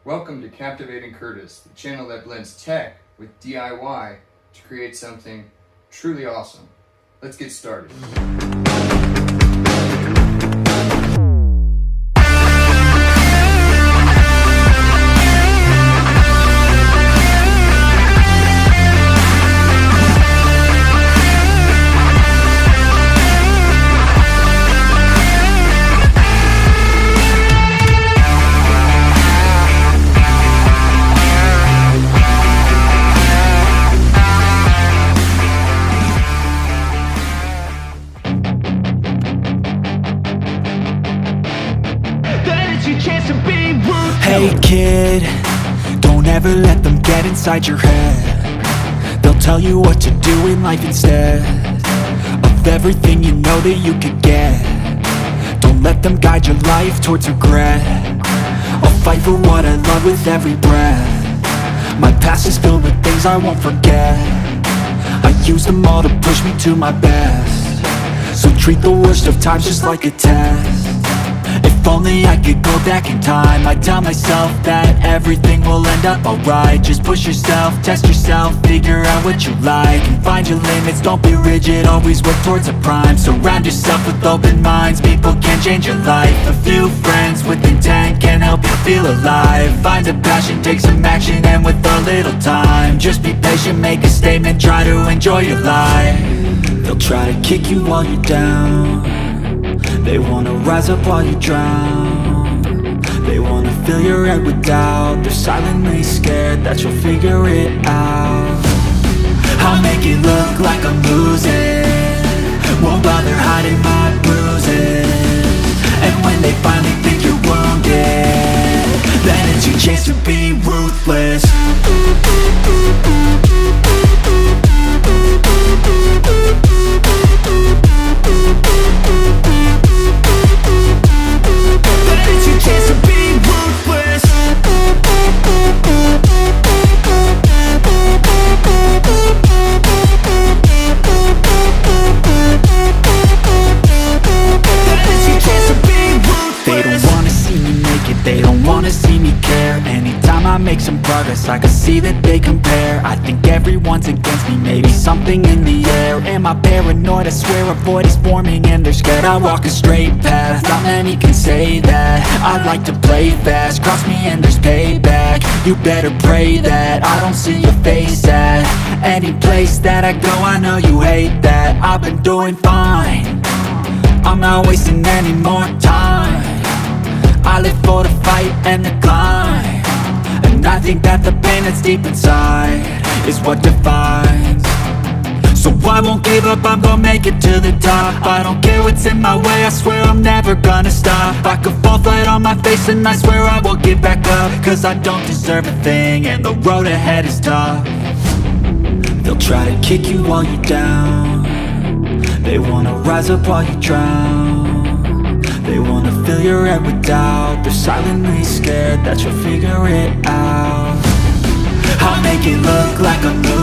Welcome to Captivating Curtis, the channel that blends tech with DIY to create something truly awesome. Let's get started. Hey kid, don't ever let them get inside your head. They'll tell you what to do in life instead of everything you know that you could get. Don't let them guide your life towards regret. I'll fight for what I love with every breath. My past is filled with things I won't forget. I use them all to push me to my best. So treat the worst of times just like a test. If only I could go back in time, I'd tell myself that everything will end up alright. Just push yourself, test yourself, figure out what you like, and find your limits, don't be rigid, always work towards a prime. Surround yourself with open minds, people can change your life. A few friends with intent can help you feel alive. Find a passion, take some action, and with a little time, just be patient, make a statement, try to enjoy your life. They'll try to kick you while you're down. They wanna rise up while you drown. They wanna fill your head with doubt. They're silently scared that you'll figure it out. I'll make it look like I'm losing, won't bother hiding my bruises. And when they finally think you're wounded, then it's your chance to be ruthless. Make some progress, I can see that they compare. I think everyone's against me, maybe something in the air. Am I paranoid? I swear a void is forming and they're scared. I walk a straight path, not many can say that. I like to play fast, cross me and there's payback. You better pray that I don't see your face at any place that I go. I know you hate that. I've been doing fine, I'm not wasting any more time. I live for the fight and the climb. And I think that the pain that's deep inside is what defines. So I won't give up, I'm gonna make it to the top. I don't care what's in my way, I swear I'm never gonna stop. I could fall flat on my face and I swear I won't get back up, cause I don't deserve a thing and the road ahead is tough. They'll try to kick you while you're down. They wanna rise up while you drown. They wanna fill your head with doubt. They're silently scared that you'll figure it out. I'll make it look like I'm losing,